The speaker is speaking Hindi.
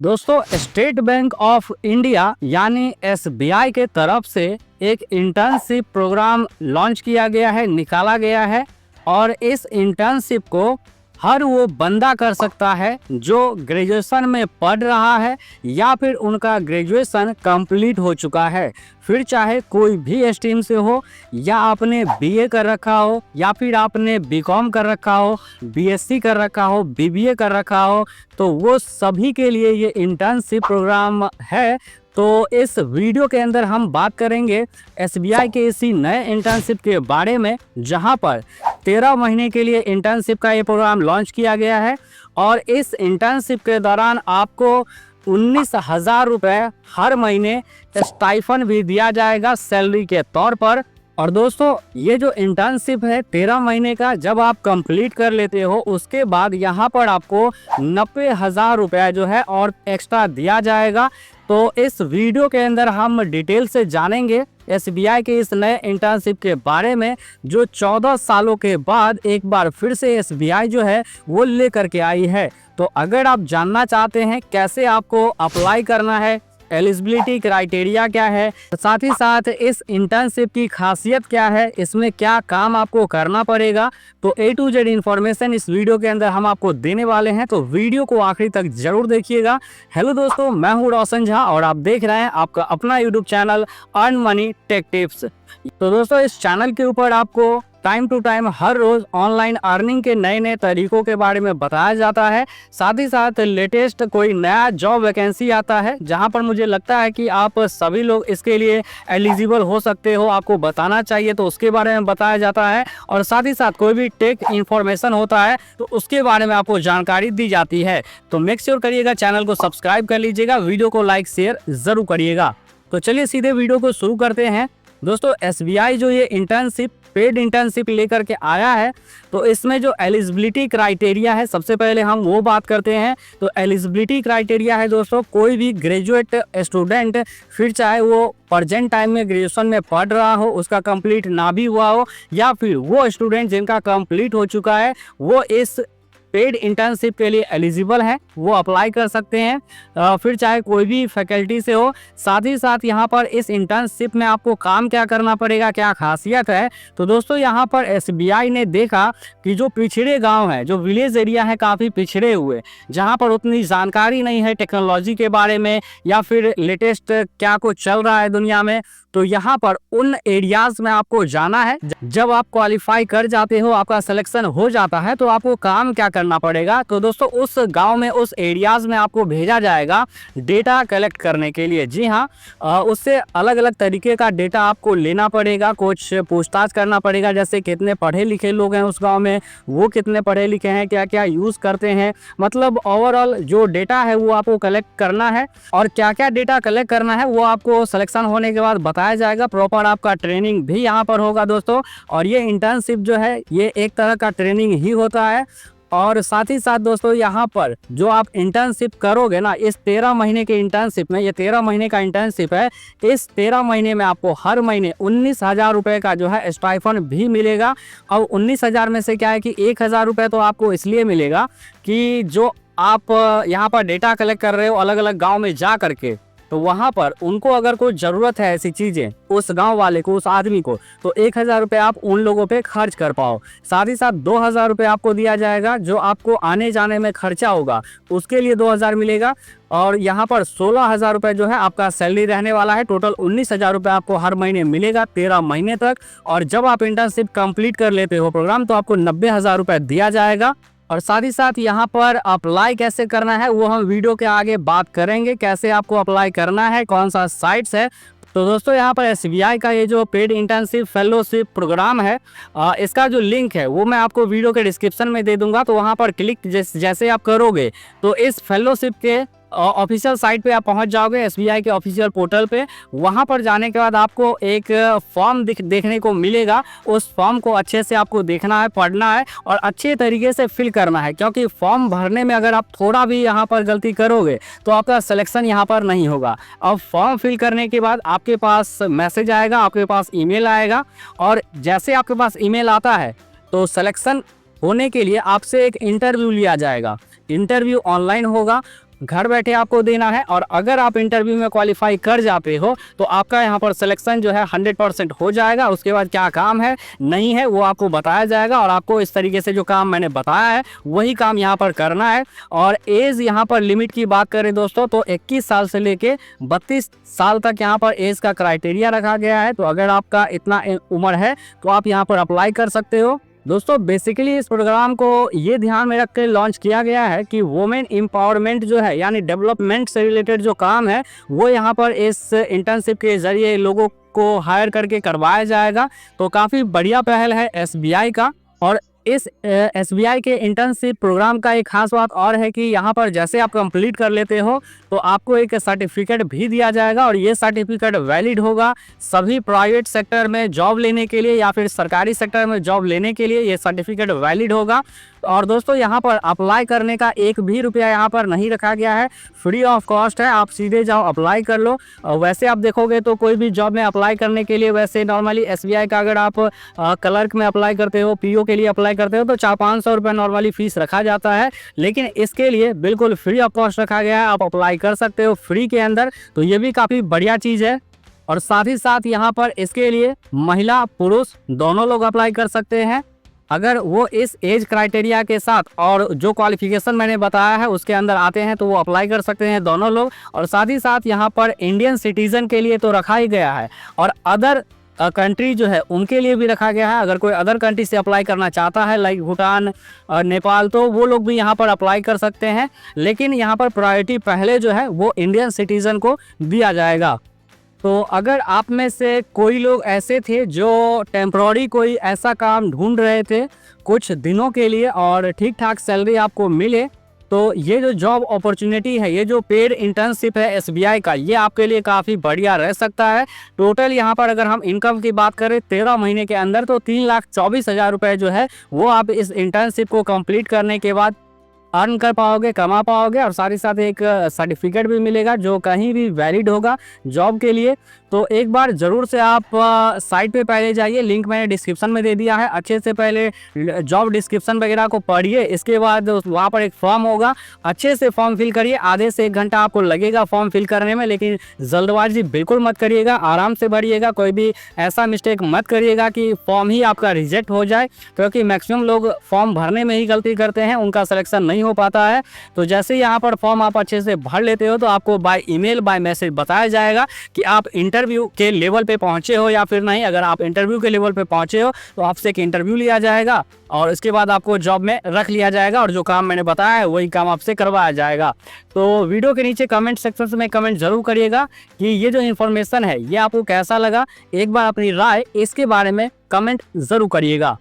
दोस्तों, स्टेट बैंक ऑफ इंडिया यानी एसबीआई के तरफ से एक इंटर्नशिप प्रोग्राम लॉन्च किया गया है, निकाला गया है। और इस इंटर्नशिप को हर वो बंदा कर सकता है जो ग्रेजुएशन में पढ़ रहा है या फिर उनका ग्रेजुएशन कंप्लीट हो चुका है। फिर चाहे कोई भी स्ट्रीम से हो, या आपने बीए कर रखा हो, या फिर आपने बीकॉम कर रखा हो, बीएससी कर रखा हो, बीबीए कर रखा हो, तो वो सभी के लिए ये इंटर्नशिप प्रोग्राम है। तो इस वीडियो के अंदर हम बात करेंगे एसबीआई के इसी नए इंटर्नशिप के बारे में, जहां पर 13 महीने के लिए इंटर्नशिप का ये प्रोग्राम लॉन्च किया गया है। और इस इंटर्नशिप के दौरान आपको 19,000 रुपये हर महीने स्टाइफन भी दिया जाएगा सैलरी के तौर पर। और दोस्तों, ये जो इंटर्नशिप है 13 महीने का, जब आप कंप्लीट कर लेते हो उसके बाद यहाँ पर आपको 90,000 रुपये जो है और एक्स्ट्रा दिया जाएगा। तो इस वीडियो के अंदर हम डिटेल से जानेंगे एसबीआई के इस नए इंटर्नशिप के बारे में, जो 14 सालों के बाद एक बार फिर से एसबीआई जो है वो लेकर के आई है। तो अगर आप जानना चाहते हैं कैसे आपको अप्लाई करना है, एलिजिबिलिटी क्राइटेरिया क्या है, साथ ही साथ इस इंटर्नशिप की खासियत क्या है, इसमें क्या काम आपको करना पड़ेगा, तो A to Z इन्फॉर्मेशन इस वीडियो के अंदर हम आपको देने वाले हैं। तो वीडियो को आखिरी तक जरूर देखिएगा। हेलो दोस्तों, मैं हूं रोशन झा और आप देख रहे हैं आपका अपना YouTube channel earn money tech tips. तो दोस्तों, इस चैनल के ऊपर आपको टाइम टू टाइम हर रोज ऑनलाइन अर्निंग के नए नए तरीकों के बारे में बताया जाता है। साथ ही साथ लेटेस्ट कोई नया जॉब वैकेंसी आता है जहां पर मुझे लगता है कि आप सभी लोग इसके लिए एलिजिबल हो सकते हो, आपको बताना चाहिए, तो उसके बारे में बताया जाता है। और साथ ही साथ कोई भी टेक इन्फॉर्मेशन होता है तो उसके बारे में आपको जानकारी दी जाती है। तो मेक श्योर करिएगा चैनल को सब्सक्राइब कर लीजिएगा, वीडियो को लाइक शेयर जरूर करिएगा। तो चलिए सीधे वीडियो को शुरू करते हैं। दोस्तों, एसबीआई जो ये इंटर्नशिप पेड इंटर्नशिप लेकर के आया है, तो इसमें जो एलिजिबिलिटी क्राइटेरिया है, सबसे पहले हम वो बात करते हैं। तो एलिजिबिलिटी क्राइटेरिया है दोस्तों, कोई भी ग्रेजुएट स्टूडेंट, फिर चाहे वो प्रेजेंट टाइम में ग्रेजुएशन में पढ़ रहा हो, उसका कंप्लीट ना भी हुआ हो, या फिर वो स्टूडेंट जिनका कंप्लीट हो चुका है, वो इस पेड इंटर्नशिप के लिए एलिजिबल है, वो अप्लाई कर सकते हैं। फिर चाहे कोई भी फैकल्टी से हो। साथ ही साथ यहाँ पर इस इंटर्नशिप में आपको काम क्या करना पड़ेगा, क्या खासियत है, तो दोस्तों यहाँ पर एसबीआई ने देखा कि जो पिछड़े गांव हैं, जो विलेज एरिया है, काफ़ी पिछड़े हुए, जहाँ पर उतनी जानकारी नहीं है टेक्नोलॉजी के बारे में या फिर लेटेस्ट क्या कुछ चल रहा है दुनिया में, तो यहाँ पर उन एरियाज में आपको जाना है। जब आप क्वालिफाई कर जाते हो, आपका सिलेक्शन हो जाता है, तो आपको काम क्या करना पड़ेगा, तो दोस्तों उस गांव में, उस एरियाज में आपको भेजा जाएगा डेटा कलेक्ट करने के लिए। जी हाँ, उससे अलग अलग तरीके का डेटा आपको लेना पड़ेगा, कुछ पूछताछ करना पड़ेगा, जैसे कितने पढ़े लिखे लोग हैं उस गाँव में, वो कितने पढ़े लिखे हैं, क्या क्या यूज़ करते हैं, मतलब ओवरऑल जो डेटा है वो आपको कलेक्ट करना है। और क्या क्या डेटा कलेक्ट करना है वो आपको सिलेक्शन होने के बाद बताया जाएगा। प्रॉपर आपका ट्रेनिंग भी यहाँ पर होगा दोस्तों। और ये इंटर्नशिप जो है ये एक तरह का ट्रेनिंग ही होता है। और साथ ही साथ दोस्तों यहाँ पर जो आप इंटर्नशिप करोगे ना, इस 13 महीने के इंटर्नशिप में, ये 13 महीने का इंटर्नशिप है, इस 13 महीने में आपको हर महीने 19,000 रुपये का जो है स्टाइफन भी मिलेगा। और 19,000 में से क्या है कि 1,000 रुपये तो आपको इसलिए मिलेगा कि जो आप यहाँ पर डेटा कलेक्ट कर रहे हो अलग अलग गाँव में जा करके, तो वहाँ पर उनको अगर कोई ज़रूरत है ऐसी चीज़ें, उस गांव वाले को, उस आदमी को, तो 1,000 रुपये आप उन लोगों पे खर्च कर पाओ। साथ ही साथ 2,000 रुपये आपको दिया जाएगा, जो आपको आने जाने में खर्चा होगा उसके लिए 2,000 मिलेगा। और यहाँ पर 16,000 रुपये जो है आपका सैलरी रहने वाला है। टोटल 19,000 रुपये आपको हर महीने मिलेगा 13 महीने तक। और जब आप इंटर्नशिप कंप्लीट कर लेते हो प्रोग्राम, तो आपको 90,000 रुपये दिया जाएगा। और साथ ही साथ यहाँ पर अप्लाई कैसे करना है वो हम वीडियो के आगे बात करेंगे, कैसे आपको अप्लाई करना है, कौन सा साइट्स है। तो दोस्तों यहाँ पर एसबीआई का ये जो पेड इंटर्नशिप फेलोशिप प्रोग्राम है, इसका जो लिंक है वो मैं आपको वीडियो के डिस्क्रिप्शन में दे दूंगा। तो वहाँ पर क्लिक जैसे आप करोगे तो इस फेलोशिप के ऑफिशियल साइट पे आप पहुंच जाओगे, एसबीआई के ऑफिशियल पोर्टल पे। वहां पर जाने के बाद आपको एक फॉर्म देखने को मिलेगा। उस फॉर्म को अच्छे से आपको देखना है, पढ़ना है और अच्छे तरीके से फिल करना है, क्योंकि फॉर्म भरने में अगर आप थोड़ा भी यहाँ पर गलती करोगे तो आपका सिलेक्शन यहाँ पर नहीं होगा। अब फॉर्म फिल करने के बाद आपके पास मैसेज आएगा, आपके पास ईमेल आएगा, और जैसे आपके पास ईमेल आता है तो सिलेक्शन होने के लिए आपसे एक इंटरव्यू लिया जाएगा। इंटरव्यू ऑनलाइन होगा घर बैठे आपको देना है। और अगर आप इंटरव्यू में क्वालिफाई कर जाते हो तो आपका यहाँ पर सिलेक्शन जो है 100% हो जाएगा। उसके बाद क्या काम है नहीं है वो आपको बताया जाएगा, और आपको इस तरीके से जो काम मैंने बताया है वही काम यहाँ पर करना है। और एज यहाँ पर लिमिट की बात करें दोस्तों तो 21 साल से लेके 32 साल तक यहाँ पर एज का क्राइटेरिया रखा गया है। तो अगर आपका इतना उम्र है तो आप यहाँ पर अप्लाई कर सकते हो। दोस्तों बेसिकली इस प्रोग्राम को ये ध्यान में रख के लॉन्च किया गया है कि वुमेन एम्पावरमेंट जो है यानी डेवलपमेंट से रिलेटेड जो काम है वो यहाँ पर इस इंटर्नशिप के जरिए लोगों को हायर करके करवाया जाएगा। तो काफ़ी बढ़िया पहल है एसबीआई का। और इस एसबीआई के इंटर्नशिप प्रोग्राम का एक खास बात और है कि यहाँ पर जैसे आप कंप्लीट कर लेते हो तो आपको एक सर्टिफिकेट भी दिया जाएगा, और ये सर्टिफिकेट वैलिड होगा सभी प्राइवेट सेक्टर में जॉब लेने के लिए या फिर सरकारी सेक्टर में जॉब लेने के लिए ये सर्टिफिकेट वैलिड होगा। और दोस्तों यहाँ पर अप्लाई करने का एक भी रुपया यहाँ पर नहीं रखा गया है, फ्री ऑफ कॉस्ट है, आप सीधे जाओ अप्लाई कर लो। वैसे आप देखोगे तो कोई भी जॉब में अप्लाई करने के लिए वैसे नॉर्मली एसबीआई का अगर आप क्लर्क में अप्लाई करते हो, पीओ के लिए अप्लाई करते हो तो 400-500 रुपये नॉर्मली फीस रखा जाता है, लेकिन इसके लिए बिल्कुल फ्री ऑफ कॉस्ट रखा गया है, आप अप्लाई कर सकते हो फ्री के अंदर। तो ये भी काफ़ी बढ़िया चीज़ है। और साथ ही साथ यहाँ पर इसके लिए महिला पुरुष दोनों लोग अप्लाई कर सकते हैं अगर वो इस एज क्राइटेरिया के साथ और जो क्वालिफिकेशन मैंने बताया है उसके अंदर आते हैं तो वो अप्लाई कर सकते हैं दोनों लोग। और साथ ही साथ यहाँ पर इंडियन सिटीजन के लिए तो रखा ही गया है, और अदर कंट्री जो है उनके लिए भी रखा गया है। अगर कोई अदर कंट्री से अप्लाई करना चाहता है लाइक भूटान और नेपाल तो वो लोग भी यहाँ पर अप्लाई कर सकते हैं, लेकिन यहाँ पर प्रायोरिटी पहले जो है वो इंडियन सिटीजन को दिया जाएगा। तो अगर आप में से कोई लोग ऐसे थे जो टेम्प्ररी कोई ऐसा काम ढूंढ रहे थे कुछ दिनों के लिए और ठीक ठाक सैलरी आपको मिले, तो ये जो जॉब अपॉर्चुनिटी है, ये जो पेड इंटर्नशिप है एसबीआई का, ये आपके लिए काफ़ी बढ़िया रह सकता है। टोटल यहाँ पर अगर हम इनकम की बात करें 13 महीने के अंदर तो 3,24,000 रुपये जो है वो आप इस इंटर्नशिप को कंप्लीट करने के बाद अर्न कर पाओगे, कमा पाओगे। और साथ ही साथ एक सर्टिफिकेट भी मिलेगा जो कहीं भी वैलिड होगा जॉब के लिए। तो एक बार ज़रूर से आप साइट पे पहले जाइए, लिंक मैंने डिस्क्रिप्शन में दे दिया है, अच्छे से पहले जॉब डिस्क्रिप्शन वगैरह को पढ़िए। इसके बाद वहाँ पर एक फॉर्म होगा, अच्छे से फॉर्म फिल करिए। आधे से 1 घंटा आपको लगेगा फॉर्म फिल करने में, लेकिन जल्दबाजी बिल्कुल मत करिएगा, आराम से भरिएगा। कोई भी ऐसा मिस्टेक मत करिएगा कि फॉर्म ही आपका रिजेक्ट हो जाए, क्योंकि मैक्सिमम लोग फॉर्म भरने में ही गलती करते हैं, उनका सिलेक्शन नहीं हो पाता है। तो जैसे यहाँ पर फॉर्म आप अच्छे से भर लेते हो तो आपको बाय ईमेल बाय मैसेज बताया जाएगा कि आप इंटरव्यू के लेवल पे पहुंचे हो या फिर नहीं। अगर आप इंटरव्यू के लेवल पे पहुंचे हो तो आपसे एक इंटरव्यू लिया जाएगा और इसके बाद आपको जॉब में रख लिया जाएगा, और जो काम मैंने बताया है वही काम आपसे करवाया जाएगा। तो वीडियो के नीचे कमेंट सेक्शन में कमेंट जरूर करिएगा कि ये जो इन्फॉर्मेशन है ये आपको कैसा लगा। एक बार अपनी राय इसके बारे में कमेंट जरूर करिएगा।